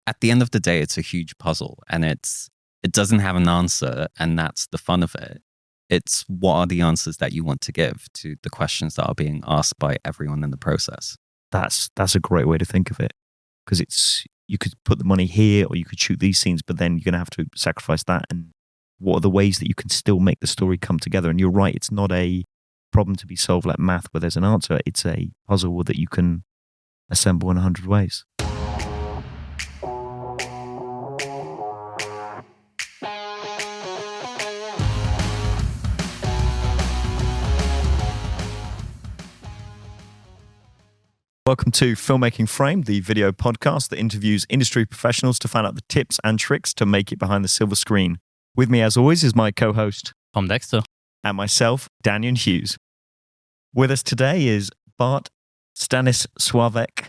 at the end of the day, it's a huge puzzle, and it doesn't have an answer, and that's the fun of it. It's what are the answers that you want to give to the questions that are being asked by everyone in the process. That's a great way to think of it, because you could put the money here or you could shoot these scenes, but then you're going to have to sacrifice that. And what are the ways that you can still make the story come together? And you're right, it's not a problem to be solved like math where there's an answer. It's a puzzle that you can assemble in 100 ways. Welcome to Filmmaking Frame, the video podcast that interviews industry professionals to find out the tips and tricks to make it behind the silver screen. With me, as always, is my co-host, Tom Dexter. And myself, Daniel Hughes. With us today is Bart Stanisławek.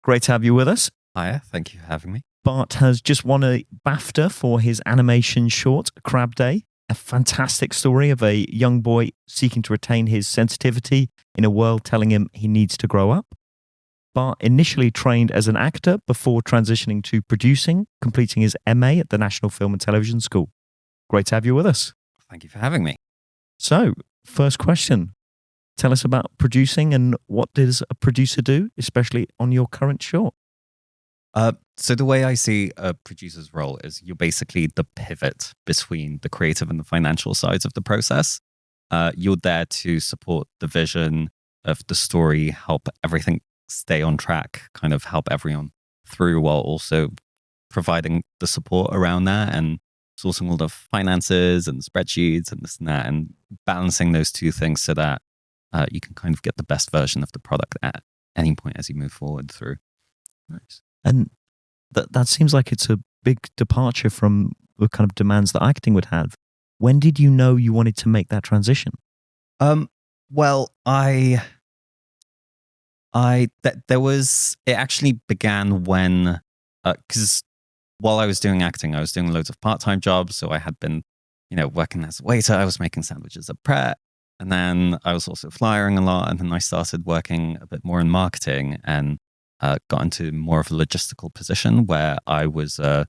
Great to have you with us. Hiya, thank you for having me. Bart has just won a BAFTA for his animation short, Crab Day. A fantastic story of a young boy seeking to retain his sensitivity in a world telling him he needs to grow up. Bart initially trained as an actor before transitioning to producing, completing his MA at the National Film and Television School. Great to have you with us. Thank you for having me. So, first question. Tell us about producing and what does a producer do, especially on your current short? So the way I see a producer's role is you're basically the pivot between the creative and the financial sides of the process. You're there to support the vision of the story, help everything stay on track, kind of help everyone through while also providing the support around that and sourcing all the finances and spreadsheets and this and that and balancing those two things so that you can kind of get the best version of the product at any point as you move forward through. Nice. And that seems like it's a big departure from the kind of demands that acting would have. When did you know you wanted to make that transition? Well, it actually began when, because while I was doing acting, I was doing loads of part-time jobs. So I had been, working as a waiter. I was making sandwiches at Pret. And then I was also flyering a lot. And then I started working a bit more in marketing and got into more of a logistical position where I was a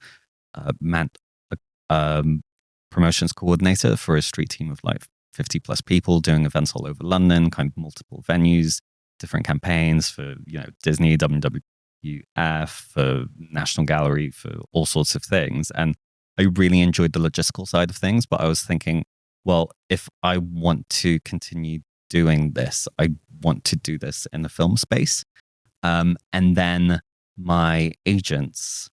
promotions coordinator for a street team of like 50 plus people doing events all over London, kind of multiple venues, different campaigns for, Disney, WWF, for National Gallery, for all sorts of things. And I really enjoyed the logistical side of things, but I was thinking, well, if I want to continue doing this, I want to do this in the film space. And then my agents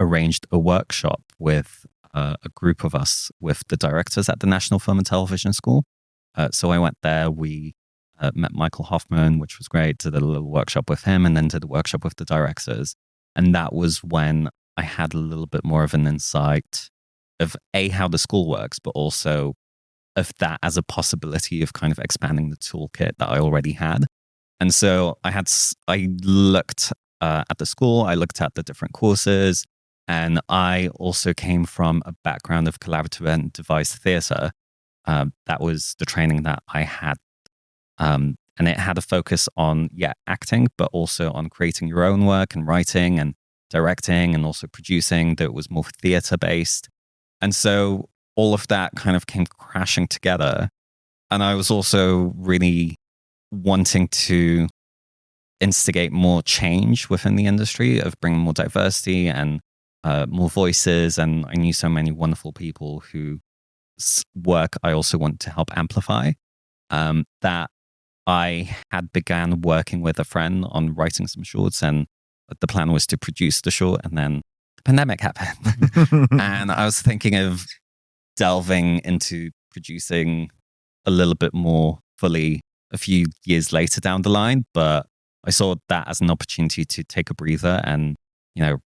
arranged a workshop with a group of us with the directors at the National Film and Television School. So I went there, we met Michael Hoffman, which was great, did a little workshop with him and then did a workshop with the directors. And that was when I had a little bit more of an insight of how the school works, but also of that as a possibility of kind of expanding the toolkit that I already had. And so I looked at the school, I looked at the different courses, and I also came from a background of collaborative and devised theatre. That was the training that I had. And it had a focus on, acting, but also on creating your own work and writing and directing and also producing that was more theatre based. And so all of that kind of came crashing together. And I was also really wanting to instigate more change within the industry of bringing more diversity and more voices. And I knew so many wonderful people whose work I also want to help amplify, that I had began working with a friend on writing some shorts, and the plan was to produce the short, and then the pandemic happened. And I was thinking of delving into producing a little bit more fully a few years later down the line, but I saw that as an opportunity to take a breather and,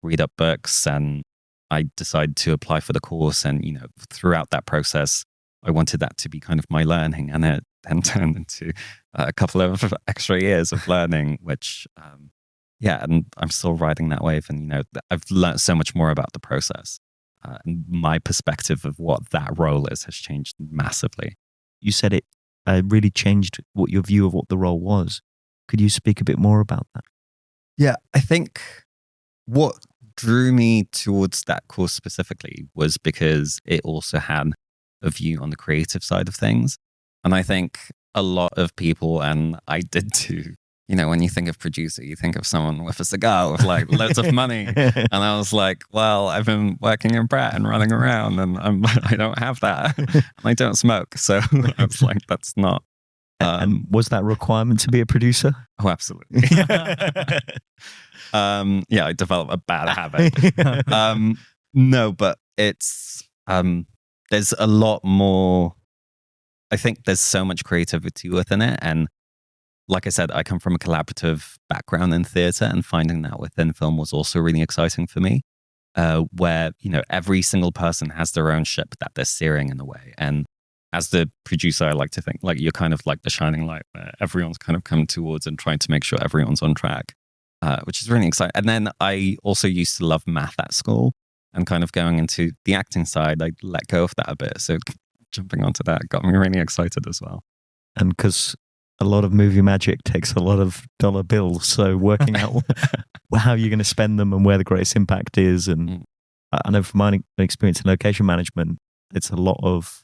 read up books. And I decided to apply for the course. And, throughout that process, I wanted that to be kind of my learning. And it then turned into a couple of extra years of learning, which, and I'm still riding that wave. And, I've learned so much more about the process. And my perspective of what that role is has changed massively. You said it really changed what your view of what the role was. Could you speak a bit more about that? Yeah, I think what drew me towards that course specifically was because it also had a view on the creative side of things. And I think a lot of people, and I did too, when you think of producer, you think of someone with a cigar with like loads of money. And I was like, well, I've been working in Pratt and running around and I don't have that. And I don't smoke. So I was like, that's not. And was that requirement to be a producer? Oh, absolutely. I developed a bad habit. No, but it's, there's a lot more. I think there's so much creativity within it. And like I said, I come from a collaborative background in theatre, and finding that within film was also really exciting for me, where, every single person has their own ship that they're steering in a way. And as the producer, I like to think like you're kind of like the shining light where everyone's kind of coming towards and trying to make sure everyone's on track, which is really exciting. And then I also used to love math at school, and kind of going into the acting side, I let go of that a bit. So jumping onto that got me really excited as well. And because a lot of movie magic takes a lot of dollar bills, so working out how you're going to spend them and where the greatest impact is. And I know from my experience in location management, it's a lot of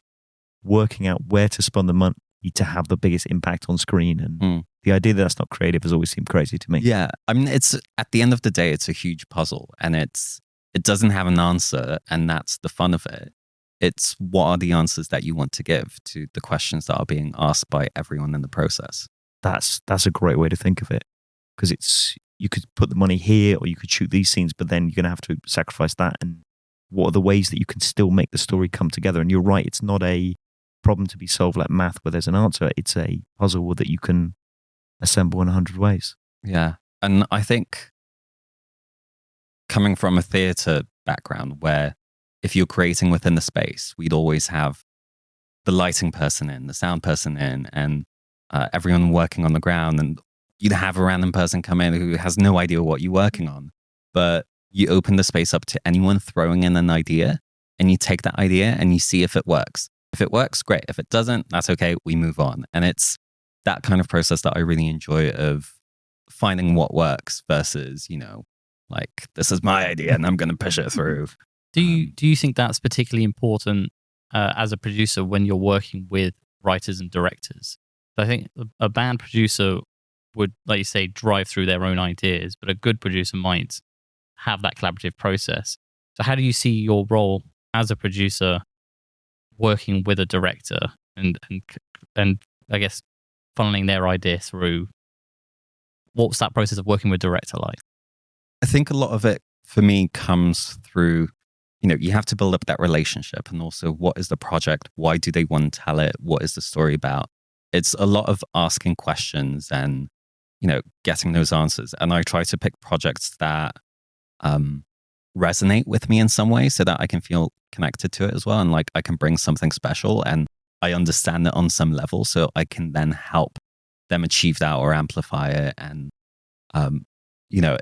working out where to spend the money to have the biggest impact on screen. And the idea that that's not creative has always seemed crazy to me. Yeah, I mean, it's at the end of the day, it's a huge puzzle, and it doesn't have an answer, and that's the fun of it. It's what are the answers that you want to give to the questions that are being asked by everyone in the process. That's a great way to think of it, because you could put the money here or you could shoot these scenes, but then you're going to have to sacrifice that. And what are the ways that you can still make the story come together? And you're right, it's not a problem to be solved like math where there's an answer. It's a puzzle that you can assemble in 100 ways. Yeah. And I think coming from a theatre background where if you're creating within the space, we'd always have the lighting person in, the sound person in, and everyone working on the ground. And you'd have a random person come in who has no idea what you're working on. But you open the space up to anyone throwing in an idea, and you take that idea and you see if it works. If it works, great. If it doesn't, that's okay. We move on. And it's that kind of process that I really enjoy, of finding what works versus, like, this is my idea and I'm going to push it through. Do you think that's particularly important as a producer when you're working with writers and directors? I think a bad producer would, like you say, drive through their own ideas, but a good producer might have that collaborative process. So how do you see your role as a producer working with a director and I guess funneling their idea through? What's that process of working with a director like? I think a lot of it for me comes through, you have to build up that relationship, and also what is the project? Why do they want to tell it? What is the story about? It's a lot of asking questions and, getting those answers. And I try to pick projects that resonate with me in some way so that I can feel connected to it as well. And like I can bring something special and I understand it on some level, so I can then help them achieve that or amplify it. And,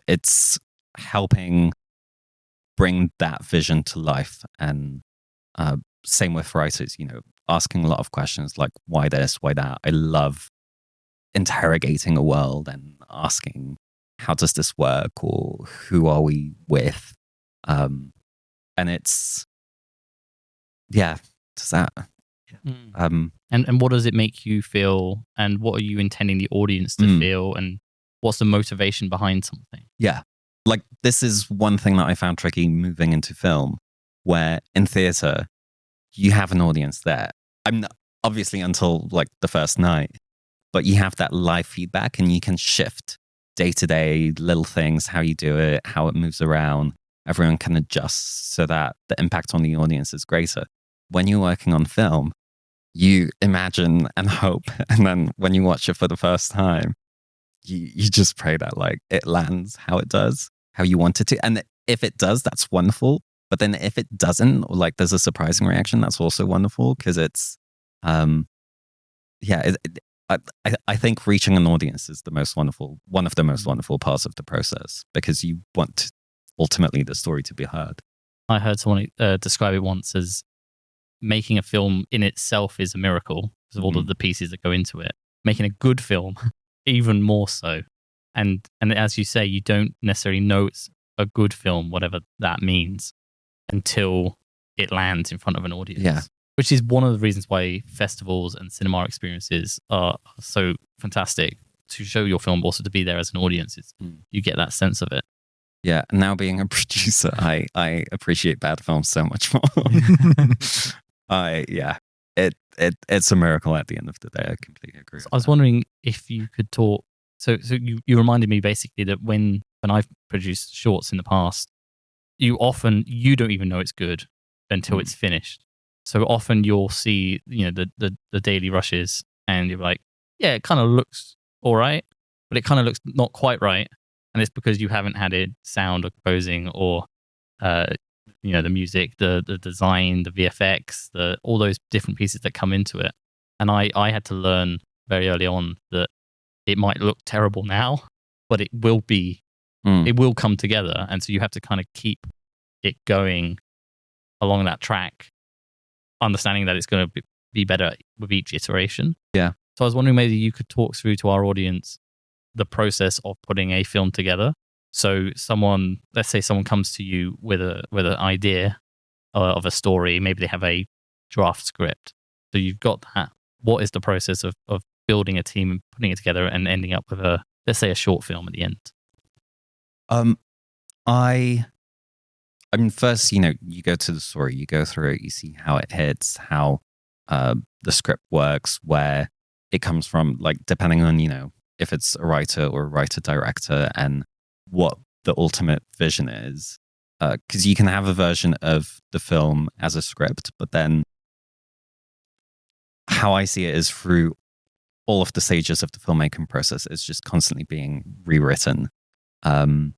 it's helping bring that vision to life. And same with writers, asking a lot of questions like, why this, why that? I love interrogating a world and asking, how does this work? Or who are we with? And it's, does that. And what does it make you feel? And what are you intending the audience to feel? And what's the motivation behind something? Yeah. Like, this is one thing that I found tricky moving into film, where in theatre, you have an audience there. I'm not, obviously until like the first night, but you have that live feedback and you can shift day to day, little things, how you do it, how it moves around. Everyone can adjust so that the impact on the audience is greater. When you're working on film, you imagine and hope. And then when you watch it for the first time, you just pray that like it lands how it does, how you want it to. And if it does, that's wonderful. But then if it doesn't, or like there's a surprising reaction, that's also wonderful, because it's, I think reaching an audience is one of the most wonderful parts of the process, because you want ultimately the story to be heard. I heard someone describe it once as making a film in itself is a miracle because of all of the pieces that go into it. Making a good film, even more so. And as you say, you don't necessarily know it's a good film, whatever that means, until it lands in front of an audience. Yeah. Which is one of the reasons why festivals and cinema experiences are so fantastic, to show your film, also to be there as an audience. You get that sense of it. Yeah, and now being a producer, I appreciate bad films so much more. It's a miracle at the end of the day. I completely agree. I was wondering if you could talk. So you reminded me basically that when I've produced shorts in the past, you don't even know it's good until it's finished. So often you'll see, the daily rushes, and you're like, yeah, it kind of looks all right, but it kind of looks not quite right. And it's because you haven't had it sound or composing or, the music, the design, the VFX, all those different pieces that come into it. And I had to learn very early on that it might look terrible now, but it will be, it will come together. And so you have to kind of keep it going along that track, understanding that it's going to be better with each iteration. Yeah. So I was wondering, maybe you could talk through to our audience the process of putting a film together. So let's say someone comes to you with an idea of a story. Maybe they have a draft script. So you've got that. What is the process of building a team and putting it together and ending up with let's say a short film at the end? I mean, first, you go to the story, you go through it, you see how it hits, how the script works, where it comes from, like, depending on, if it's a writer or a writer-director, and what the ultimate vision is. Because you can have a version of the film as a script, but then how I see it is through all of the stages of the filmmaking process, it's just constantly being rewritten. And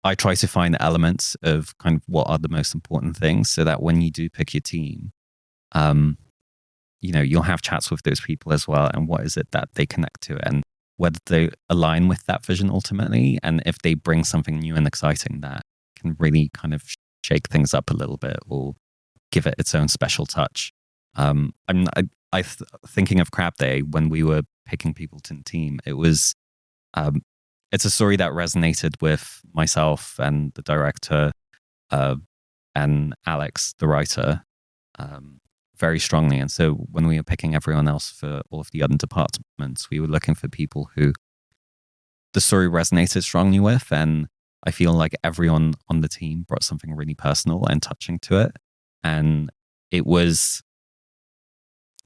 I try to find elements of kind of what are the most important things, so that when you do pick your team, you'll have chats with those people as well, and what is it that they connect to, and whether they align with that vision ultimately, and if they bring something new and exciting that can really kind of shake things up a little bit or give it its own special touch. Thinking of Crab Day, when we were picking people to the team, it was it's a story that resonated with myself and the director and Alex, the writer, very strongly. And so when we were picking everyone else for all of the other departments, we were looking for people who the story resonated strongly with. And I feel like everyone on the team brought something really personal and touching to it. And it was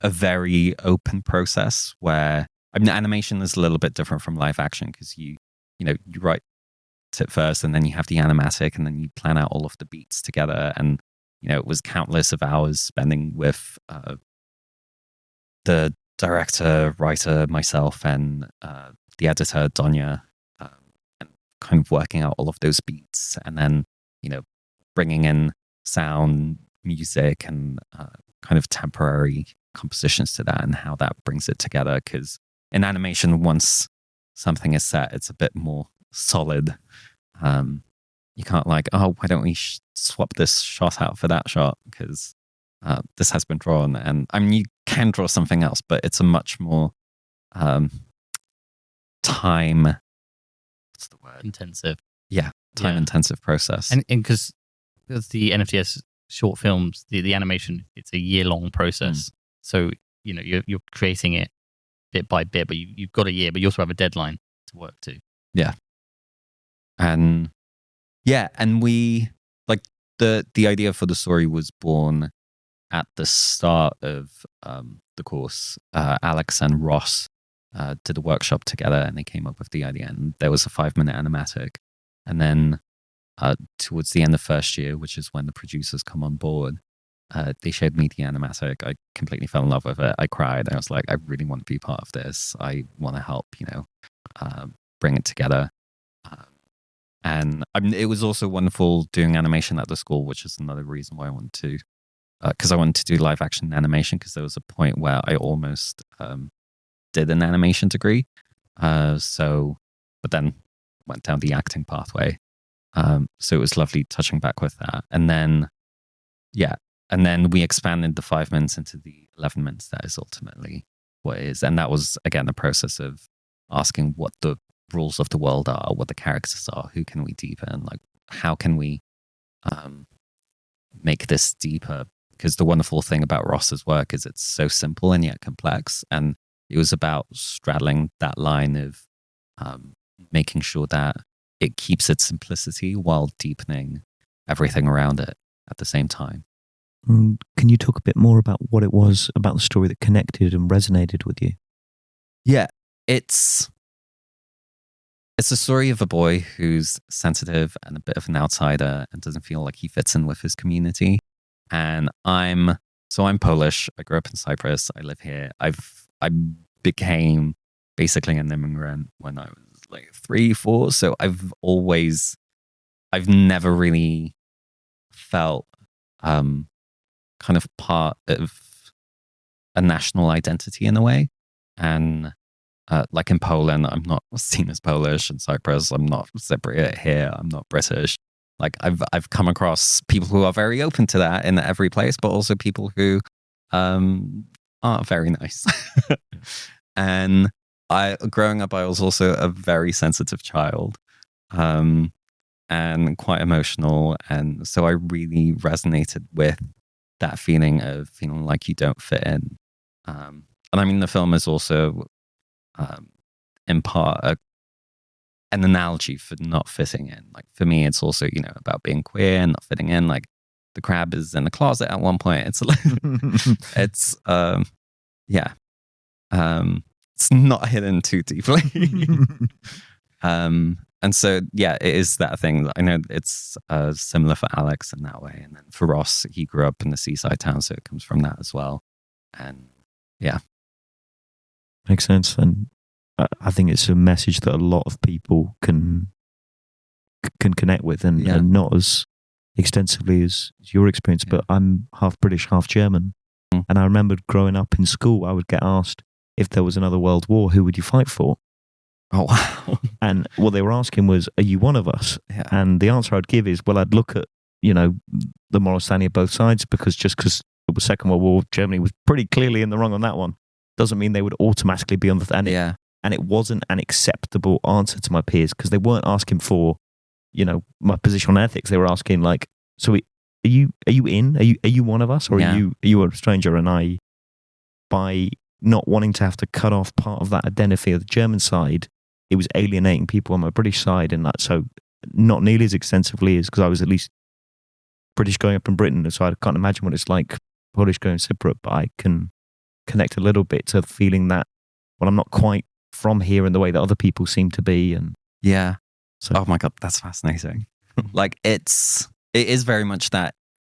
a very open process where, I mean, animation is a little bit different from live action, because you write it first, and then you have the animatic, and then you plan out all of the beats together. And it was countless of hours spending with the director, writer, myself, and the editor, Donya, and kind of working out all of those beats, and then bringing in sound, music, and kind of temporary compositions to that, and how that brings it together. Because in animation, once something is set, it's a bit more solid. You can't why don't we swap this shot out for that shot, because this has been drawn. And I mean, you can draw something else, but it's a much more time, what's the word? Intensive. Yeah, time-intensive process. And because the NFTS short films, the animation, it's a year-long process. So, you're creating it bit by bit, but you've got a year, but you also have a deadline to work to. Yeah. And we, like, the idea for the story was born at the start of the course. Alex and Ross did a workshop together, and they came up with the idea, and there was a 5-minute animatic. And then towards the end of first year, which is when the producers come on board, they showed me the animatic. I completely fell in love with it. I cried. I was like, I really want to be part of this. I want to help, bring it together. And I mean, it was also wonderful doing animation at the school, which is another reason why I wanted to, because I wanted to do live action animation, because there was a point where I almost did an animation degree. But then went down the acting pathway. So it was lovely touching back with that. And then, and then we expanded the 5 minutes into the 11 minutes that is ultimately what it is. And that was, again, the process of asking what the rules of the world are, what the characters are, who can we deepen, like how can we make this deeper? Because the wonderful thing about Ross's work is it's so simple and yet complex, and it was about straddling that line of making sure that it keeps its simplicity while deepening everything around it at the same time. Can you talk a bit more about what it was about the story that connected and resonated with you? Yeah, it's a story of a boy who's sensitive and a bit of an outsider and doesn't feel like he fits in with his community. And I'm Polish. I grew up in Cyprus. I live here. I became basically an immigrant when I was like 3, 4. So I've never really felt kind of part of a national identity in a way. And like in Poland, I'm not seen as Polish. In Cyprus, I'm not Cypriot. Here, I'm not British. Like I've come across people who are very open to that in every place, but also people who aren't very nice. And growing up, I was also a very sensitive child, and quite emotional, and so I really resonated with that feeling of feeling like you don't fit in. And I mean, the film is also in part an analogy for not fitting in. Like for me, it's also, about being queer and not fitting in. Like the crab is in the closet at one point. It's like, it's not hidden too deeply. And so, yeah, it is that thing. I know it's similar for Alex in that way. And then for Ross, he grew up in the seaside town, so it comes from that as well. And yeah. Makes sense. And I think it's a message that a lot of people can connect with, and not as extensively as your experience. But I'm half British, half German. And I remembered growing up in school, I would get asked, if there was another world war, who would you fight for? Oh, wow. And what they were asking was, are you one of us? Yeah. And the answer I'd give is, well, I'd look at, the moral standing of both sides, because just because it was Second World War, Germany was pretty clearly in the wrong on that one. Doesn't mean they would automatically be on the... And it wasn't an acceptable answer to my peers, because they weren't asking for, my position on ethics. They were asking like, so are you in? Are you one of us? Or are you a stranger? And I, by not wanting to have to cut off part of that identity of the German side, it was alienating people on my British side. And that, so not nearly as extensively as, because I was at least British going up in Britain. So I can't imagine what it's like Polish going Cypriot, but I can connect a little bit to feeling that, well, I'm not quite from here in the way that other people seem to be. And so, oh my God, that's fascinating. Like it is very much that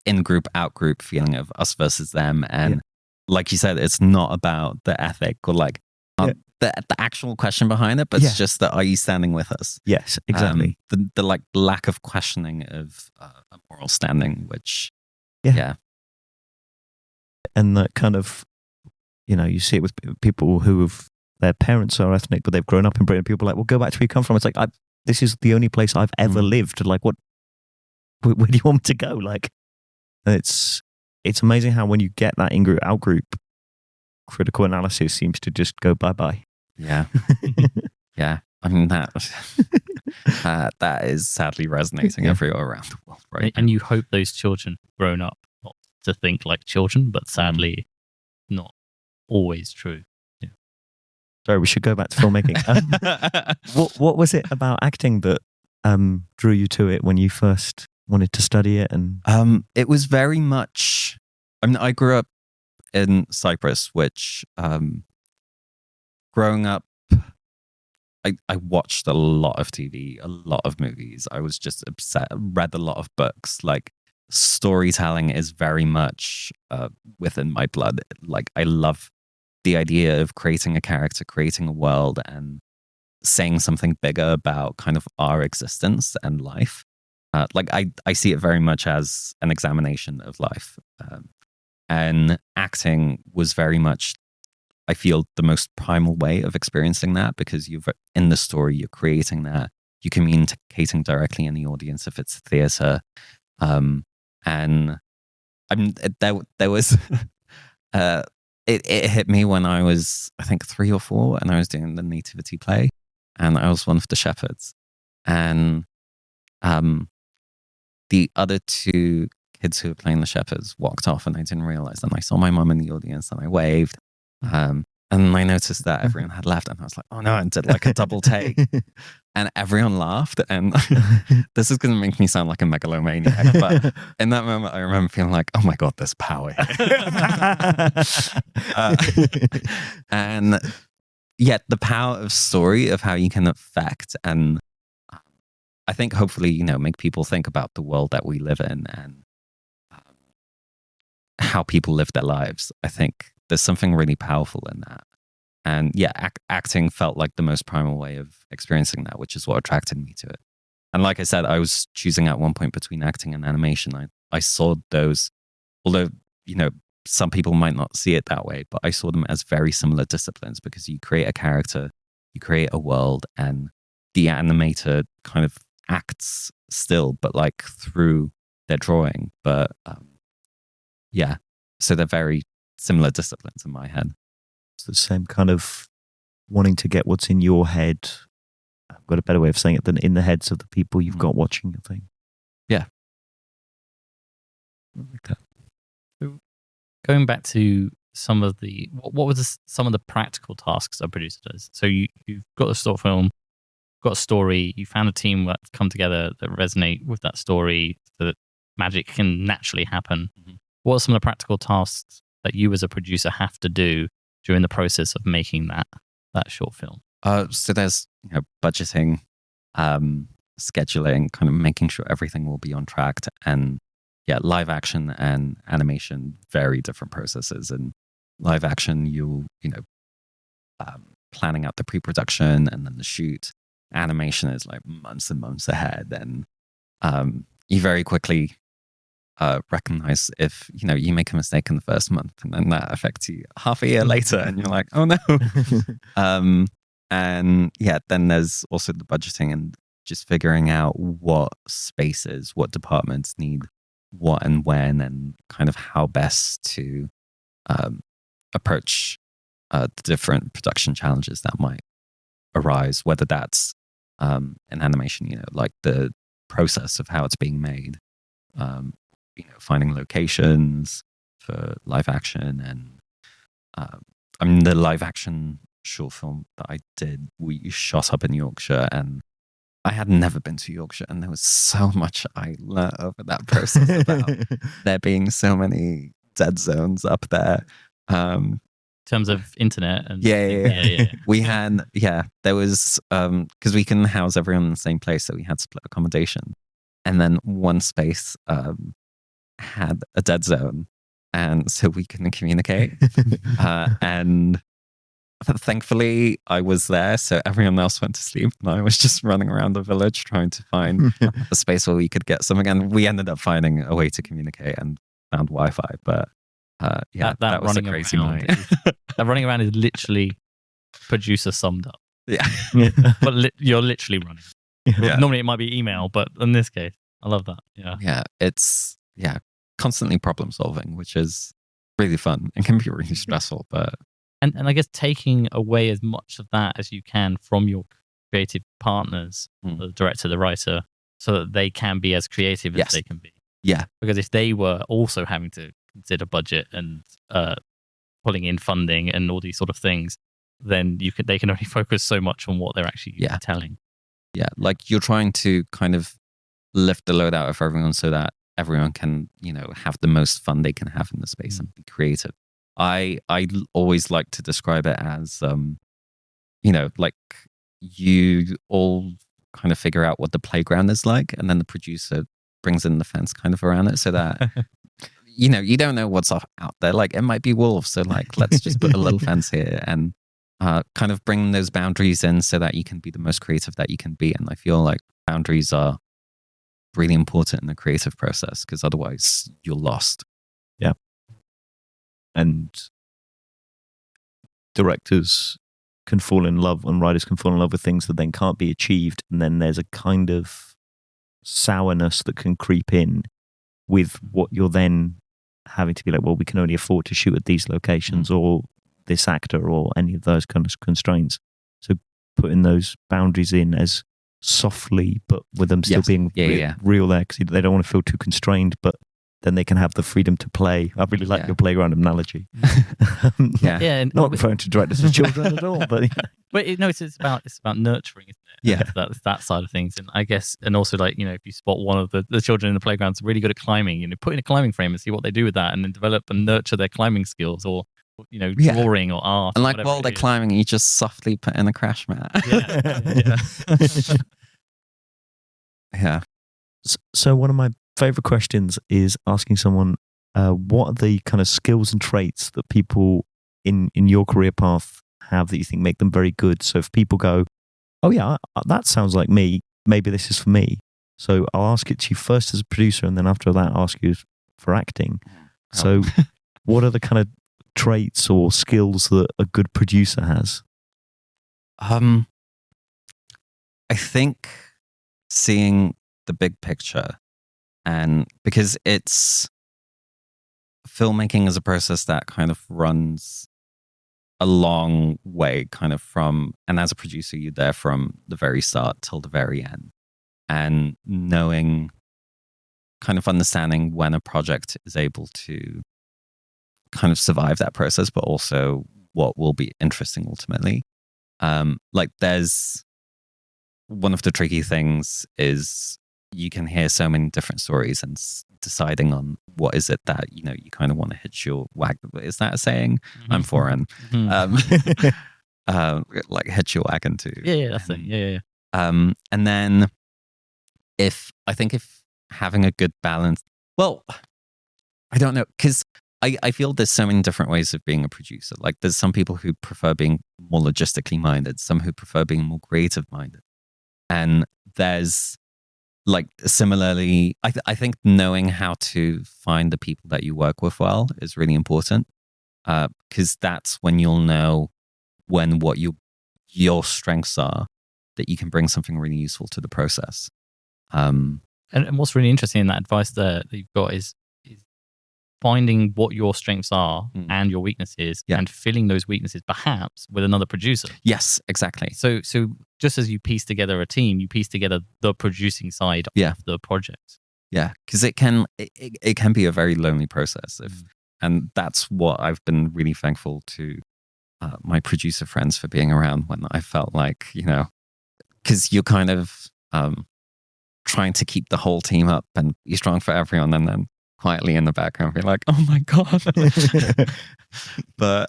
in-group, out-group feeling of us versus them. And like you said, it's not about the ethic or like the actual question behind it, but it's just that, are you standing with us? Yes, exactly. The like lack of questioning of a moral standing, which, And that kind of, you see it with people who have, their parents are ethnic, but they've grown up in Britain. People are like, well, go back to where you come from. It's like, this is the only place I've ever lived. Like, where do you want me to go? Like, it's amazing how when you get that in-group, out-group, critical analysis seems to just go bye-bye. Yeah. Yeah. I mean, that is sadly resonating everywhere around the world, right? And you hope those children grown up not to think like children, but sadly not always true. Sorry, we should go back to filmmaking. What was it about acting that drew you to it when you first wanted to study it? And it was very much, I mean, I grew up in Cyprus, which growing up, I watched a lot of TV, a lot of movies. I was just obsessed, read a lot of books. Like storytelling is very much within my blood. Like I love the idea of creating a character, creating a world, and saying something bigger about kind of our existence and life. Like I see it very much as an examination of life. And acting was very much, I feel, the most primal way of experiencing that, because in the story, you're creating that, you're communicating directly in the audience if it's theater. And I mean, there was... It hit me when I was, I think, 3 or 4, and I was doing the nativity play. and I was one of the shepherds. And the other two kids who were playing the shepherds walked off, and I didn't realize. And I saw my mum in the audience, and I waved. And I noticed that everyone had left, and I was like, oh no, and did like a double take. And everyone laughed. And this is going to make me sound like a megalomaniac. But in that moment, I remember feeling like, oh my God, there's power here. And yet the power of story, of how you can affect, and I think hopefully, make people think about the world that we live in and how people live their lives. I think there's something really powerful in that. And yeah, acting felt like the most primal way of experiencing that, which is what attracted me to it. And like I said, I was choosing at one point between acting and animation. I saw those, although, some people might not see it that way, but I saw them as very similar disciplines, because you create a character, you create a world, and the animator kind of acts still, but like through their drawing. But yeah, so they're very similar disciplines in my head. It's the same kind of wanting to get what's in your head. I've got a better way of saying it than in the heads of the people you've got watching your thing. Yeah. I like that. So going back to some of the, what was some of the practical tasks a producer does? So you've got a short film, got a story, you found a team that's come together that resonate with that story so that magic can naturally happen. Mm-hmm. What are some of the practical tasks that you as a producer have to do during the process of making that short film? So there's budgeting, scheduling, kind of making sure everything will be on track. And yeah, live action and animation, very different processes. And live action, planning out the pre-production and then the shoot. Animation is like months and months ahead, and you very quickly recognize if you make a mistake in the first month, and then that affects you half a year later, and you're like, oh no. And yeah, then there's also the budgeting and just figuring out what spaces, what departments need what and when, and kind of how best to approach the different production challenges that might arise, whether that's in animation, like the process of how it's being made, finding locations for live action. And the live action short film that I did, we shot up in Yorkshire, and I had never been to Yorkshire, and there was so much I learned over that process about there being so many dead zones up there. In terms of internet and yeah. We had there was because we couldn't house everyone in the same place, so we had split accommodation, and then one space had a dead zone, and so we couldn't communicate. And thankfully I was there, so everyone else went to sleep, and I was just running around the village trying to find a space where we could get something. And we ended up finding a way to communicate and found Wi-Fi, but that was a crazy night. That running around is literally producer summed up. Yeah. But you're literally running. Yeah. Normally it might be email, but in this case, I love that. Yeah, it's constantly problem solving, which is really fun and can be really stressful. But and I guess taking away as much of that as you can from your creative partners, the director, the writer, so that they can be as creative as they can be. Yeah. Because if they were also having to consider budget and pulling in funding and all these sort of things, then they can only focus so much on what they're actually telling. Yeah, like you're trying to kind of lift the load out of everyone so that everyone can, have the most fun they can have in the space and be creative. I always like to describe it as, like you all kind of figure out what the playground is like, and then the producer brings in the fence kind of around it so that, you don't know what's out there. Like it might be wolves, so like let's just put a little fence here and kind of bring those boundaries in so that you can be the most creative that you can be. And I feel like boundaries are really important in the creative process, because otherwise you're lost. Yeah. And directors can fall in love, and writers can fall in love with things that then can't be achieved. And then there's a kind of sourness that can creep in with what you're then having to be like, well, we can only afford to shoot at these locations or this actor or any of those kind of constraints. So putting those boundaries in as softly, but with them still being real there, because they don't want to feel too constrained, but then they can have the freedom to play. I really like your playground analogy. Not referring to directors as children at all, but it's about nurturing, isn't it? Yeah, that's that side of things, and I guess, and also like if you spot one of the children in the playground's really good at climbing, put in a climbing frame and see what they do with that, and then develop and nurture their climbing skills, or drawing or art. And like while they're climbing, you just softly put in a crash mat. Yeah. So one of my favorite questions is asking someone, what are the kind of skills and traits that people in your career path have that you think make them very good? So if people go, oh yeah, that sounds like me, maybe this is for me. So I'll ask it to you first as a producer, and then after that I'll ask you for acting. So what are the kind of traits or skills that a good producer has? I think seeing the big picture, and because filmmaking is a process that kind of runs a long way, kind of and as a producer, you're there from the very start till the very end, and understanding when a project is able to kind of survive that process, but also what will be interesting ultimately. Like there's one of the tricky things is you can hear so many different stories, and deciding on what is it that you kind of want to hitch your wagon. Is that a saying? Mm-hmm. I'm foreign. Like hitch your wagon to. Yeah, that's it. Yeah. And then if having a good balance, well, I don't know, because I feel there's so many different ways of being a producer. Like there's some people who prefer being more logistically minded, some who prefer being more creative minded. And there's like similarly, I think knowing how to find the people that you work with well is really important, because that's when you'll know what your strengths are, that you can bring something really useful to the process. And what's really interesting in that advice there that you've got is finding what your strengths are and your weaknesses, and filling those weaknesses perhaps with another producer. Yes, exactly. So just as you piece together a team, you piece together the producing side of the project. Yeah, because it can be a very lonely process, and that's what I've been really thankful to my producer friends for being around when I felt like, because you're kind of trying to keep the whole team up and be strong for everyone, and then quietly in the background be like, oh my God. But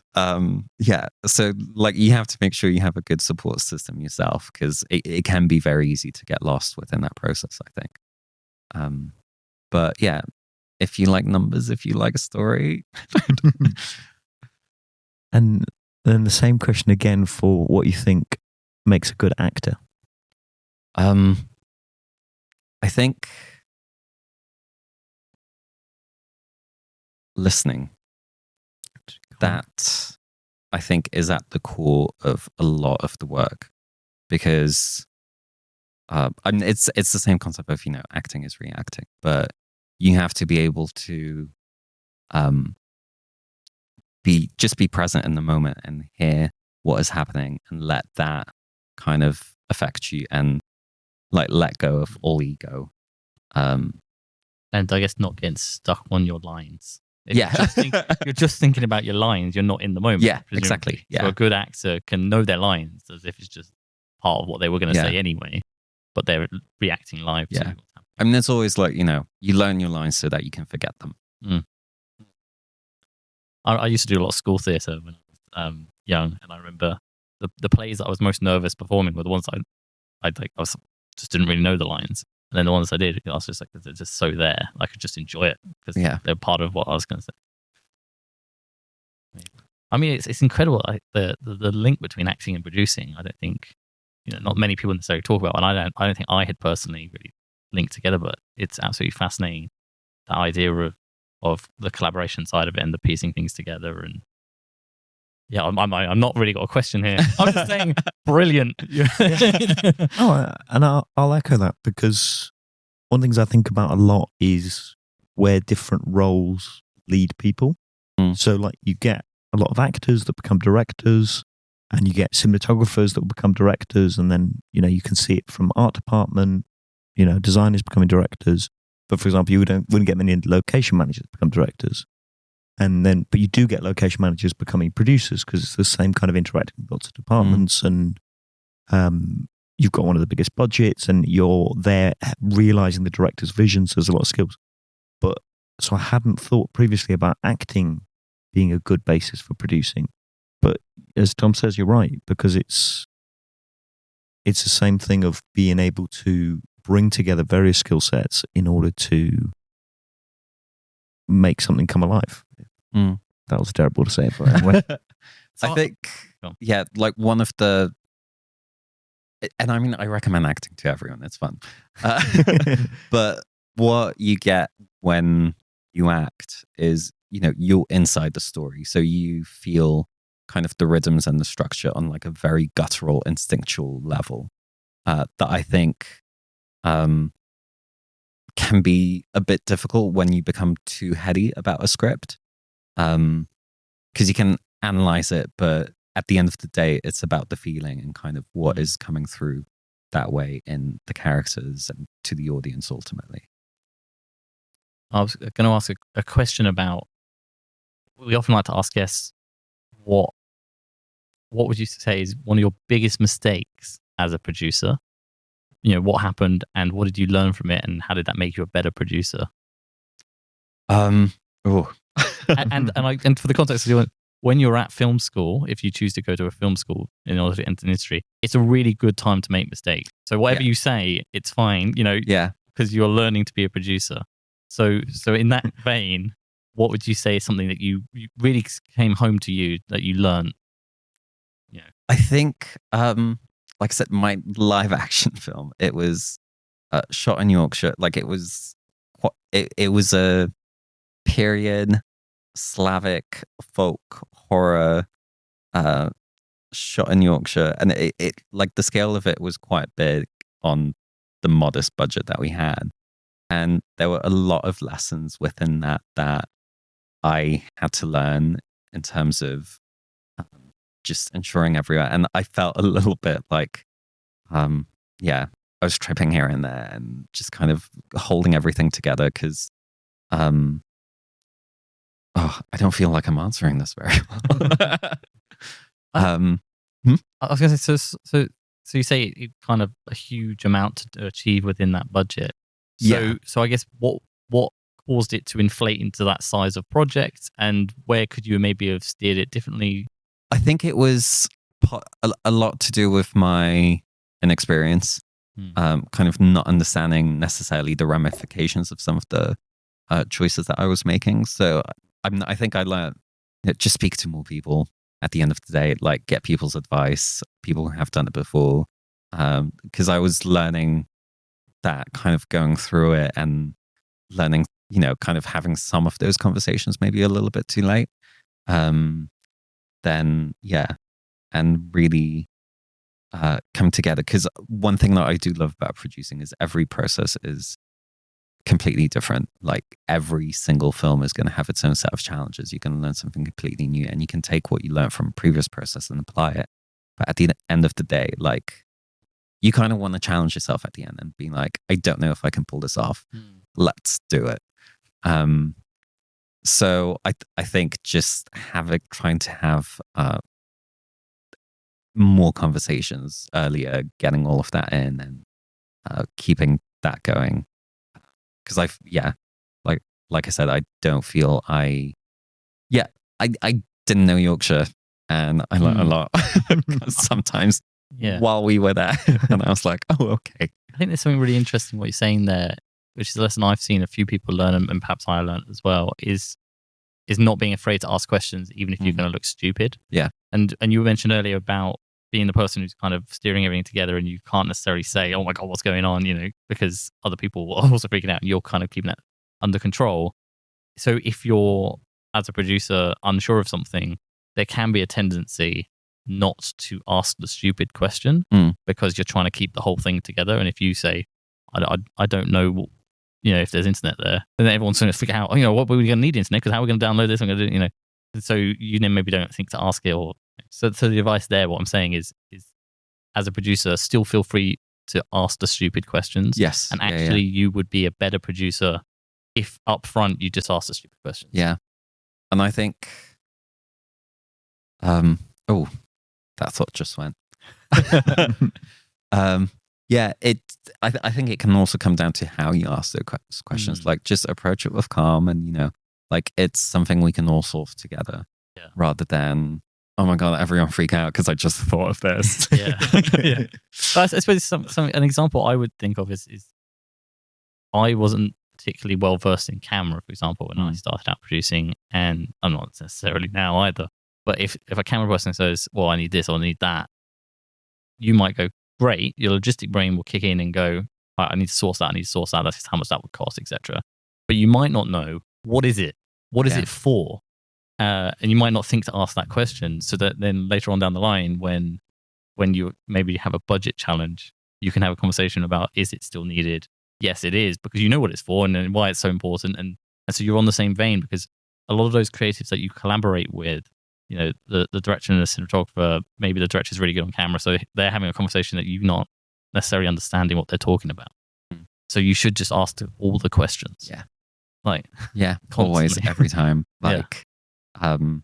so like you have to make sure you have a good support system yourself, because it can be very easy to get lost within that process, I think. But yeah, if you like numbers, if you like a story. And then the same question again for what you think makes a good actor. I think listening. That I think is at the core of a lot of the work, because it's the same concept of acting is reacting, but you have to be able to be present in the moment and hear what is happening, and let that kind of affect you, and like let go of all ego, and I guess not getting stuck on your lines. You're You're just thinking about your lines. You're not in the moment. Yeah, presumably. exactly. Yeah. So a good actor can know their lines as if it's just part of what they were going to say anyway, but they're reacting live to what's happening. I mean, it's always like, you learn your lines so that you can forget them. I used to do a lot of school theatre when I was young, and I remember the plays that I was most nervous performing were the ones I just didn't really know the lines. And then the ones I did, I was just like, they're just so there. I could just enjoy it because they're part of what I was going to say. I mean, it's incredible, the link between acting and producing. I don't think, not many people necessarily talk about, and I don't think I had personally really linked together, but it's absolutely fascinating, that idea of the collaboration side of it and the piecing things together. And yeah, I'm not really got a question here. I'm just saying, brilliant. And I'll echo that, because one of the things I think about a lot is where different roles lead people. So like you get a lot of actors that become directors, and you get cinematographers that will become directors, and then you can see it from art department, designers becoming directors. But for example, you wouldn't get many location managers become directors, but you do get location managers becoming producers because it's the same kind of interacting with lots of departments, and you've got one of the biggest budgets, and you're there realizing the director's vision. So there's a lot of skills. So I hadn't thought previously about acting being a good basis for producing. But as Tom says, you're right, because it's the same thing of being able to bring together various skill sets in order to make something come alive. That was terrible to say, but anyway. I think, yeah, like one of the, and I mean, I recommend acting to everyone. It's fun. But what you get when you act is, you're inside the story. So you feel kind of the rhythms and the structure on like a very guttural, instinctual level that I think can be a bit difficult when you become too heady about a script. Because you can analyze it, but at the end of the day, it's about the feeling and kind of what is coming through that way in the characters and to the audience ultimately. I was going to ask a question about, we often like to ask guests, what would you say is one of your biggest mistakes as a producer? What happened and what did you learn from it, and how did that make you a better producer? And for the context, when you're at film school, if you choose to go to a film school in order to enter the industry, it's a really good time to make mistakes. So whatever you say, it's fine, because you're learning to be a producer. So in that vein, what would you say is something that you really came home to you that you learned? I think, like I said, my live action film, it was shot in Yorkshire. Like it was a period Slavic folk horror shot in Yorkshire, and it like the scale of it was quite big on the modest budget that we had. And there were a lot of lessons within that I had to learn in terms of just ensuring everywhere. And I felt a little bit like, I was tripping here and there and just kind of holding everything together because, I don't feel like I'm answering this very well. I was going to say, so you say it kind of a huge amount to achieve within that budget. So I guess what caused it to inflate into that size of project, and where could you maybe have steered it differently? I think it was a lot to do with my inexperience, kind of not understanding necessarily the ramifications of some of the choices that I was making. So I think I learned just speak to more people at the end of the day, like get people's advice, people who have done it before, because I was learning that kind of going through it and learning, kind of having some of those conversations maybe a little bit too late. Then, and really come together. Because one thing that I do love about producing is every process is completely different. Like every single film is going to have its own set of challenges. You're going to learn something completely new, and you can take what you learned from a previous process and apply it. But at the end of the day, like, you kind of want to challenge yourself at the end and be like, I don't know if I can pull this off. Let's do it. So I think just trying to have more conversations earlier, getting all of that in, and keeping that going. Because like I said, I don't feel I didn't know Yorkshire, and I learned a lot sometimes. While we were there, and I was like, oh, okay. I think there's something really interesting what you're saying there, which is a lesson I've seen a few people learn, and perhaps I learned as well, is not being afraid to ask questions, even if you're going to look stupid. Yeah. And you mentioned earlier about being the person who's kind of steering everything together, and you can't necessarily say, oh my God, what's going on, because other people are also freaking out, and you're kind of keeping that under control. So if you're, as a producer, unsure of something, there can be a tendency not to ask the stupid question because you're trying to keep the whole thing together. And if you say, I don't know, if there's internet there, then everyone's going to figure out, what are we going to need internet? Because how are we going to download this? I'm going to do, So you then maybe don't think to ask it, or So the advice there, what I'm saying is as a producer, still feel free to ask the stupid questions. Yes. And actually, you would be a better producer if up front you just ask the stupid questions. Yeah. And I think, that thought just went. Yeah, I think it can also come down to how you ask those questions. Like, just approach it with calm, and like it's something we can all solve together, rather than, oh my god, everyone freak out because I just thought of this. Yeah. But I suppose an example I would think of is I wasn't particularly well versed in camera, for example, when I started out producing, and I'm not necessarily now either. But if a camera person says, well, I need this or I need that, you might go, great. Your logistic brain will kick in and go, I need to source that. I need to source that. That's how much that would cost, etc. But you might not know, what is it? What is it for? And you might not think to ask that question. So that then later on down the line, when you maybe have a budget challenge, you can have a conversation about, is it still needed? Yes, it is, because you know what it's for and why it's so important. And so you're on the same vein, because a lot of those creatives that you collaborate with, the director and the cinematographer, maybe the director's really good on camera, so they're having a conversation that you're not necessarily understanding what they're talking about. So you should just ask all the questions. Yeah. Like, always, every time. Like, and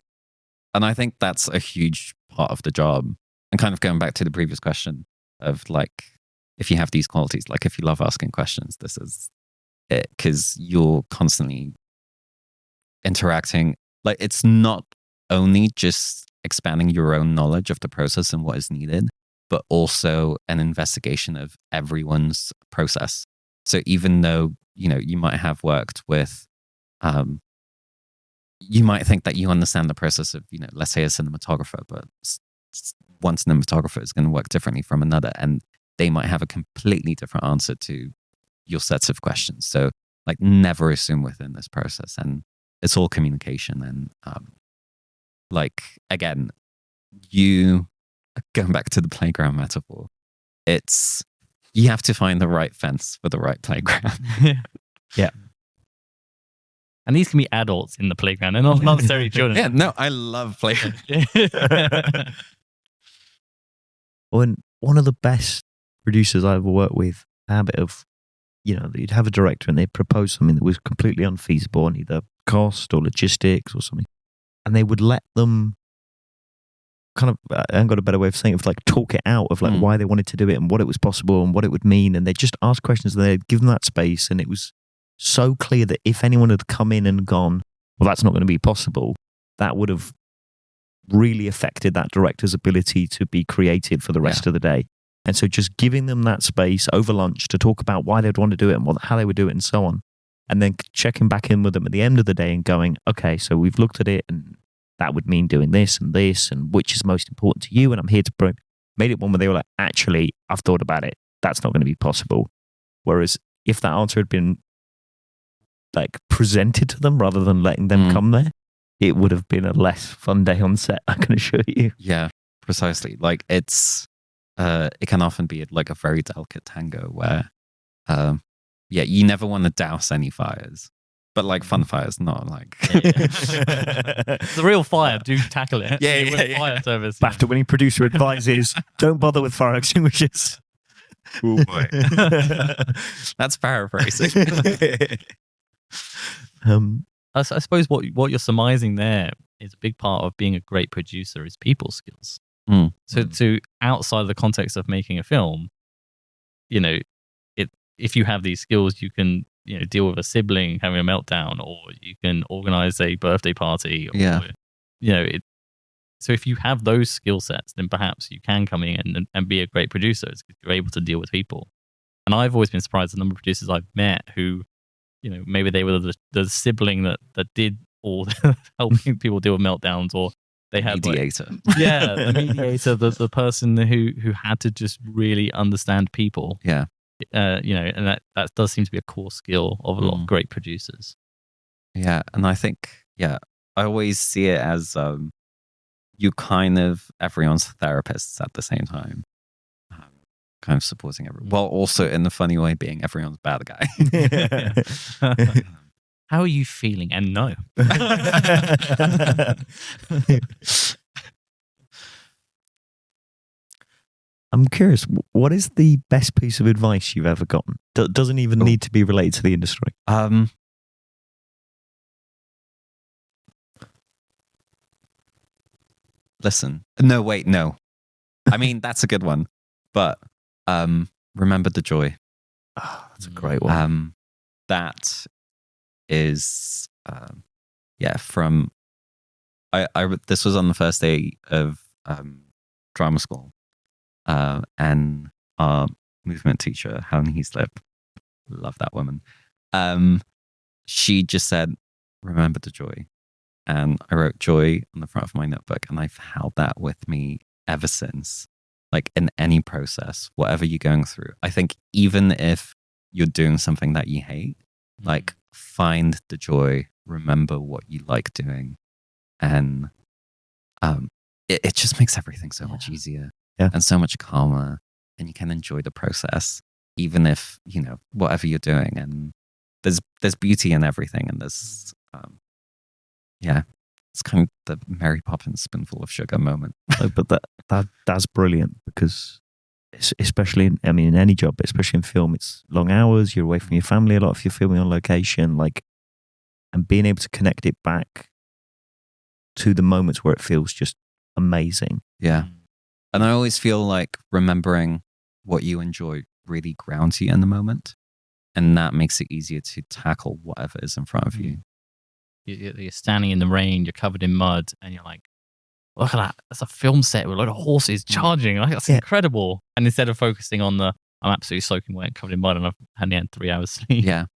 I think that's a huge part of the job. And kind of going back to the previous question of like, if you have these qualities, like if you love asking questions, this is it, because you're constantly interacting. Like, it's not only just expanding your own knowledge of the process and what is needed, but also an investigation of everyone's process. So even though, you might have worked with, you might think that you understand the process of, let's say a cinematographer, but one cinematographer is going to work differently from another, and they might have a completely different answer to your sets of questions. So like, never assume within this process, and it's all communication. And like, again, going back to the playground metaphor, you have to find the right fence for the right playground. Yeah. And these can be adults in the playground and not necessarily children. Yeah, no, I love playground. When one of the best producers I ever worked with, habit of, you'd have a director and they'd propose something that was completely unfeasible on either cost or logistics or something. And they would let them kind of, I haven't got a better way of saying it, like talk it out of like why they wanted to do it and what it was possible and what it would mean. And they'd just ask questions and they'd give them that space. And it was so clear that if anyone had come in and gone, well, that's not going to be possible, that would have really affected that director's ability to be creative for the rest of the day. And so just giving them that space over lunch to talk about why they'd want to do it and how they would do it and so on. And then checking back in with them at the end of the day and going, okay, so we've looked at it and that would mean doing this and which is most important to you. And I'm here to made it one where they were like, actually, I've thought about it. That's not going to be possible. Whereas if that answer had been like presented to them rather than letting them come there, it would have been a less fun day on set, I can assure you. Yeah, precisely. Like it can often be like a very delicate tango where, you never want to douse any fires, but like fun fires, not like the real fire. Do tackle it. Fire service. BAFTA-winning producer advises: don't bother with fire extinguishers. Oh boy, that's paraphrasing. I suppose what you're surmising there is a big part of being a great producer is people skills. So to outside of the context of making a film, if you have these skills, you can deal with a sibling having a meltdown, or you can organize a birthday party. Or, so if you have those skill sets, then perhaps you can come in and be a great producer. It's because you're able to deal with people. And I've always been surprised at the number of producers I've met who, maybe they were the sibling that did all the helping people deal with meltdowns, or they had mediator. The mediator, the person who had to just really understand people. Yeah. And that does seem to be a core skill of a lot of great producers. Yeah. And I think, I always see it as you kind of everyone's therapists at the same time. Kind of supporting everyone, while also in the funny way being everyone's bad guy. How are you feeling? And no. I'm curious, what is the best piece of advice you've ever gotten? Doesn't even need to be related to the industry. Listen. No, wait, no. I mean, that's a good one. But remember the joy. Oh, that's a great one. That is, from... this was on the first day of drama school. And our movement teacher, Helen Heaslip, love that woman. She just said, remember the joy. And I wrote joy on the front of my notebook, and I've held that with me ever since. Like in any process, whatever you're going through. I think even if you're doing something that you hate, like find the joy, remember what you like doing. And it just makes everything so much easier and so much calmer, and you can enjoy the process, even if, whatever you're doing. And there's beauty in everything. And there's, it's kind of the Mary Poppins spoonful of sugar moment. But that's brilliant, because especially in any job, but especially in film, it's long hours, you're away from your family a lot if you're filming on location, and being able to connect it back to the moments where it feels just amazing. Yeah. And I always feel like remembering what you enjoy really grounds you in the moment. And that makes it easier to tackle whatever is in front of you. You're standing in the rain, you're covered in mud, and you're like, look at that. That's a film set with a load of horses charging. Like, that's incredible. And instead of focusing on I'm absolutely soaking wet and covered in mud, and I've only had 3 hours sleep. Yeah.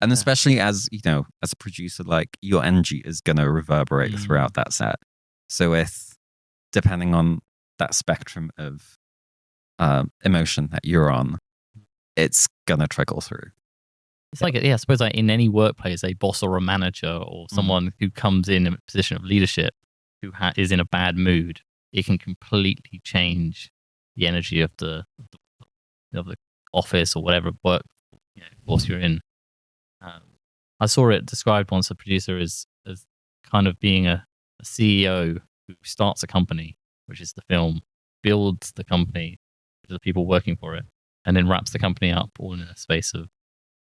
And especially as a producer, like your energy is going to reverberate throughout that set. So depending on that spectrum of emotion that you're on, it's going to trickle through. It's like, I suppose like in any workplace, a boss or a manager or someone who comes in a position of leadership who is in a bad mood, it can completely change the energy of the office or whatever work force you're in. I saw it described once, a producer as kind of being a CEO who starts a company, which is the film, builds the company, which are the people working for it, and then wraps the company up all in a space of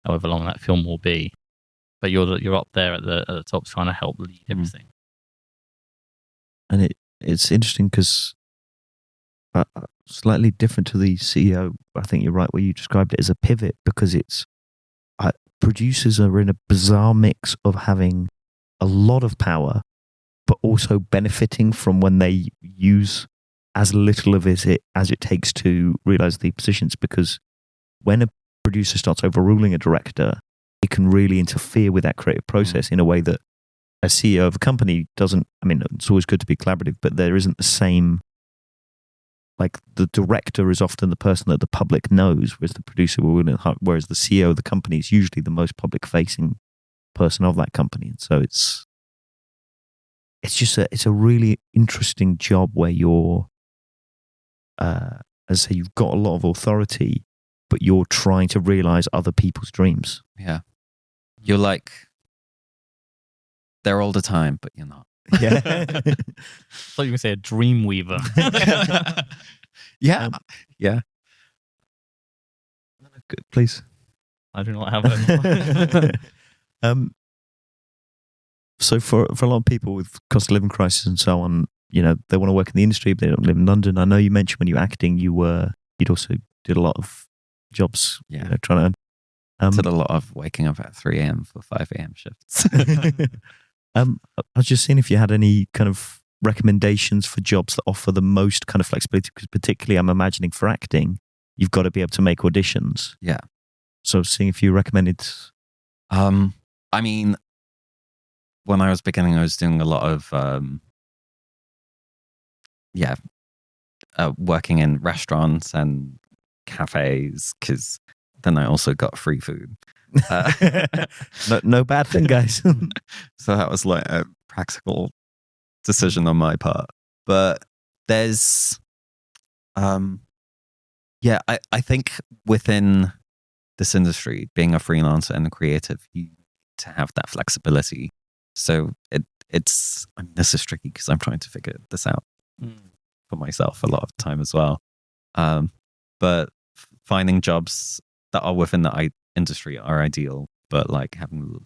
however long that film will be. But you're up there at the top trying to help lead everything. And it's interesting because slightly different to the CEO, I think you're right where you described it as a pivot, because it's producers are in a bizarre mix of having a lot of power, but also benefiting from when they use as little of it as it takes to realize the positions. Because when a producer starts overruling a director, it can really interfere with that creative process in a way that a CEO of a company doesn't. I mean, it's always good to be collaborative, but there isn't the same. Like, the director is often the person that the public knows, whereas the producer whereas the CEO of the company is usually the most public-facing person of that company. And so it's a really interesting job where you're, as I say, you've got a lot of authority, but you're trying to realize other people's dreams. Yeah. You're like, there all the time, but you're not. Yeah. I thought you were going to say a dream weaver. Yeah. Yeah. Good, please. I do not have that. So for a lot of people with cost of living crisis and so on, they want to work in the industry, but they don't live in London. I know you mentioned when you were acting, you'd also did a lot of jobs, trying to did a lot of waking up at 3 a.m. for 5 a.m. shifts. I was just seeing if you had any kind of recommendations for jobs that offer the most kind of flexibility, because particularly I'm imagining for acting, you've got to be able to make auditions. Yeah. So seeing if you recommended. I mean, when I was beginning, I was doing a lot of, working in restaurants and cafes, because then I also got free food. No bad thing, guys. So that was like a practical decision on my part. But there's, I think within this industry, being a freelancer and a creative, you need to have that flexibility. So this is tricky because I'm trying to figure this out for myself a lot of the time as well. But finding jobs that are within the industry are ideal. But like having,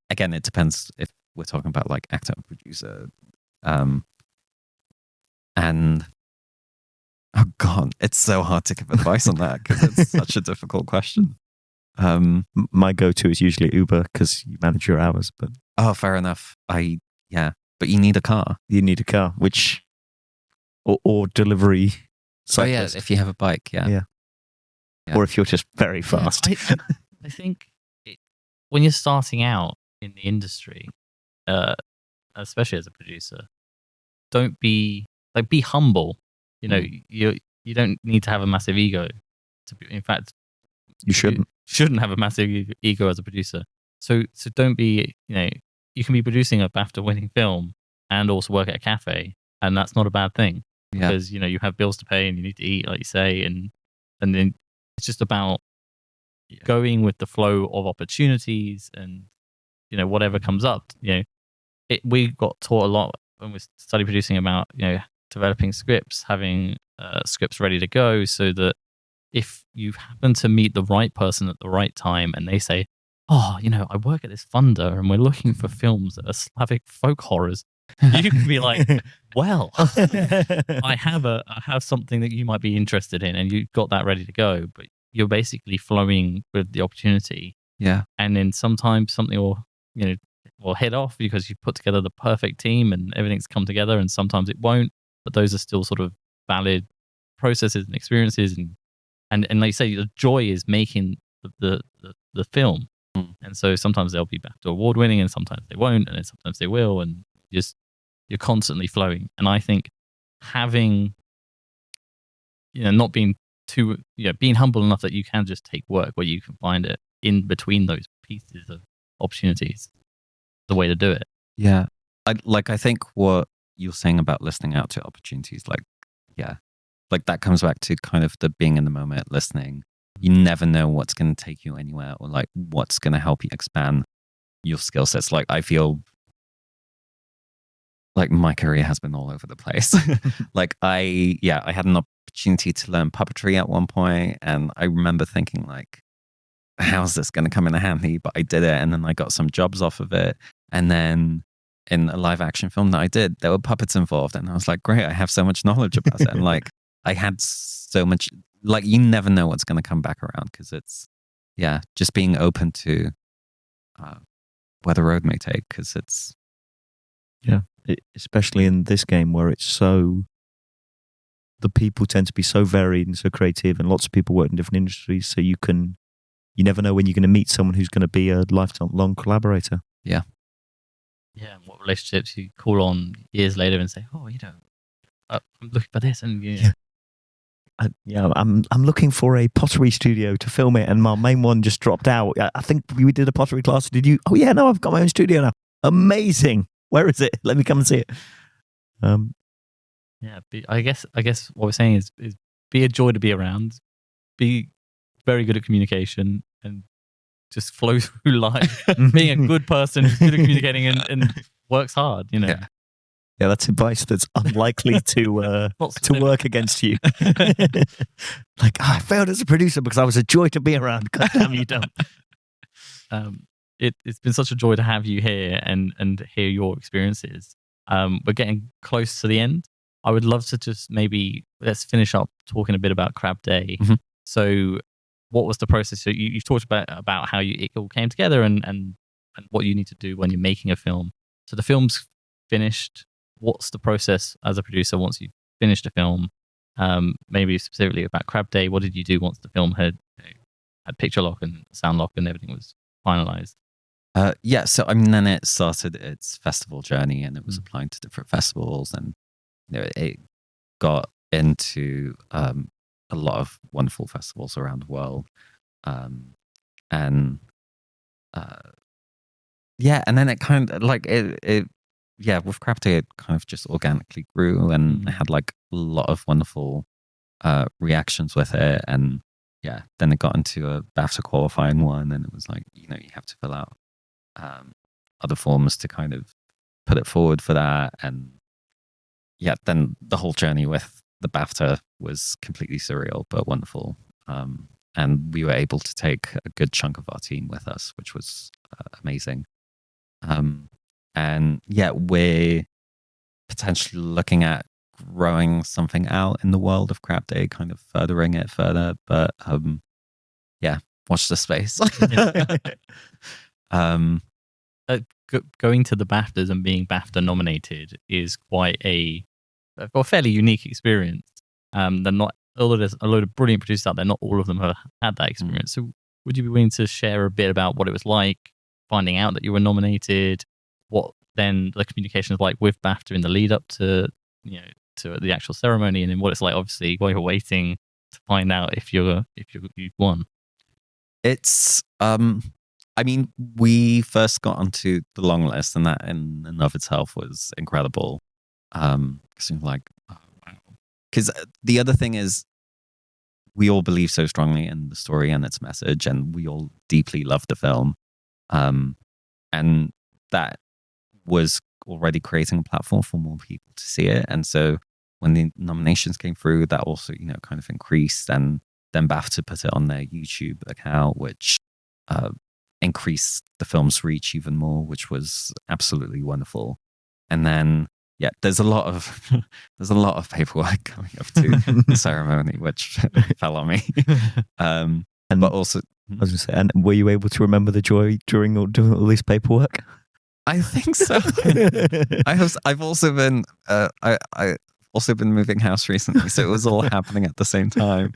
again, it depends if we're talking about like actor and producer. And oh God, it's so hard to give advice on that because it's such a difficult question. My go-to is usually Uber because you manage your hours. But oh, fair enough. But you need a car. You need a car, or delivery. Cyclist. Oh yeah, if you have a bike, yeah. Or if you're just very fast. I think when you're starting out in the industry, especially as a producer, don't be humble. You know, you don't need to have a massive ego. In fact, you shouldn't have a massive ego as a producer. So don't be. You know, you can be producing a BAFTA-winning film and also work at a cafe, and that's not a bad thing because you know you have bills to pay and you need to eat, like you say, and then it's just about going with the flow of opportunities and you know whatever comes up. You know, we got taught a lot when we studied producing about developing scripts, having scripts ready to go, so that if you happen to meet the right person at the right time and they say, oh, I work at this funder and we're looking for films that are Slavic folk horrors, you can be like, well, I have something that you might be interested in, and you've got that ready to go, but you're basically flowing with the opportunity. Yeah. And then sometimes something will hit off because you put together the perfect team and everything's come together, and sometimes it won't, but those are still sort of valid processes and experiences. And like you say, the joy is making the film. And so sometimes they'll be BAFTA award winning and sometimes they won't, and then sometimes they will, and you're constantly flowing. And I think having, not being too, being humble enough that you can just take work where you can find it in between those pieces of opportunities, the way to do it. Yeah. I think what you're saying about listening out to opportunities, like that comes back to kind of the being in the moment, listening. You never know what's going to take you anywhere or like what's going to help you expand your skill sets. Like I feel like my career has been all over the place. Like I had an opportunity to learn puppetry at one point, and I remember thinking like, how's this going to come in handy? But I did it, and then I got some jobs off of it. And then in a live action film that I did, there were puppets involved, and I was like, great, I have so much knowledge about it. And like I had so much, like you never know what's going to come back around, because it's just being open to where the road may take, because it's especially in this game where it's so, the people tend to be so varied and so creative, and lots of people work in different industries, so you never know when you're going to meet someone who's going to be a lifetime collaborator. Yeah, and what relationships you call on years later and say, oh, I'm looking for this, and I'm looking for a pottery studio to film it, and my main one just dropped out. I think we did a pottery class. Did you? Oh yeah, no, I've got my own studio now. Amazing. Where is it? Let me come and see it. I guess what we're saying is be a joy to be around, be very good at communication, and just flow through life. Being a good person who's good at communicating and works hard. Yeah, that's advice that's unlikely to work against you. Like, I failed as a producer because I was a joy to be around. God damn, you don't. It's been such a joy to have you here and hear your experiences. We're getting close to the end. I would love to just let's finish up talking a bit about Crab Day. Mm-hmm. So what was the process? So you've talked about how it all came together and what you need to do when you're making a film. So the film's finished. What's the process as a producer once you've finished a film? Maybe specifically about Crab Day, what did you do once the film had picture lock and sound lock and everything was finalized? So I mean, then it started its festival journey, and it was applying to different festivals, and it got into a lot of wonderful festivals around the world, and then it kind of like with Crab Day, it kind of just organically grew, and I had like a lot of wonderful reactions with it, and then it got into a BAFTA qualifying one, and it was like, you have to fill out other forms to kind of put it forward for that. And then the whole journey with the BAFTA was completely surreal but wonderful. And we were able to take a good chunk of our team with us, which was amazing. And yeah, we're potentially looking at growing something out in the world of Crab Day, kind of furthering it further. But yeah, watch the space. Going to the BAFTAs and being BAFTA nominated is quite a fairly unique experience. They're not, although there's a load of brilliant producers out there, not all of them have had that experience. So would you be willing to share a bit about what it was like finding out that you were nominated, what then the communication is like with BAFTA in the lead up to to the actual ceremony, and then what it's like obviously while you're waiting to find out if you've won? It's I mean, we first got onto the long list, and that in and of itself was incredible. Because like, oh, wow. Because the other thing is, we all believe so strongly in the story and its message, and we all deeply love the film. And that was already creating a platform for more people to see it. And so when the nominations came through, that also, kind of increased. And then BAFTA put it on their YouTube account, which increased the film's reach even more, which was absolutely wonderful. And then, yeah, there's a lot of paperwork coming up to the ceremony, which fell on me. But also, I was going to say, and were you able to remember the joy during all doing all this paperwork? I think so. I've also been I also been moving house recently, so it was all happening at the same time.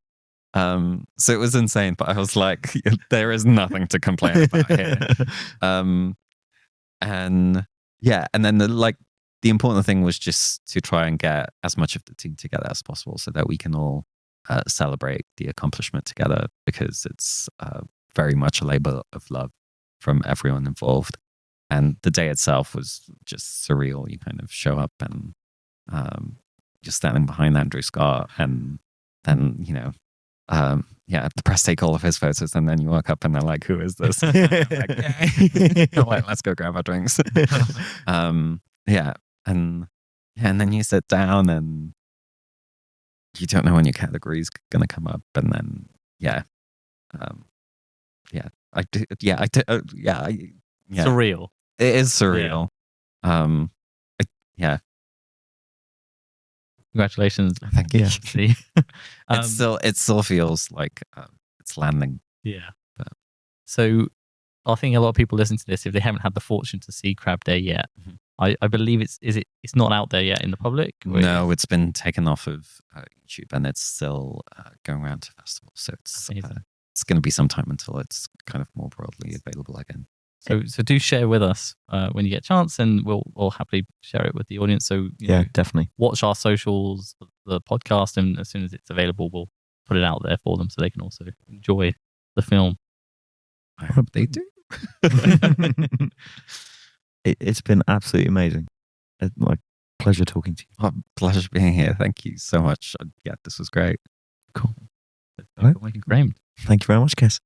So it was insane, but I was like, there is nothing to complain about here. And yeah, and then the important thing was just to try and get as much of the team together as possible so that we can all celebrate the accomplishment together, because it's very much a labor of love from everyone involved. And the day itself was just surreal. You kind of show up and you're standing behind Andrew Scott, and then, the press take all of his photos, and then you walk up and they're like, who is this? Like, let's go grab our drinks. And then you sit down and you don't know when your category's going to come up. And then, Surreal. It is surreal. Congratulations. Thank you. See. It still feels like it's landing. Yeah. So I think a lot of people listen to this, if they haven't had the fortune to see Crab Day yet, I believe it's not out there yet in the public? No, it's been taken off of YouTube, and it's still going around to festivals. So it's going to be some time until it's kind of more broadly available again. So do share with us when you get a chance, and we'll happily share it with the audience. So definitely watch our socials, the podcast, and as soon as it's available, we'll put it out there for them so they can also enjoy the film. I hope they do. It's been absolutely amazing. It's my pleasure talking to you. Oh, pleasure being here. Thank you so much. Yeah, this was great. Cool. Right. Great. Thank you very much, Kes.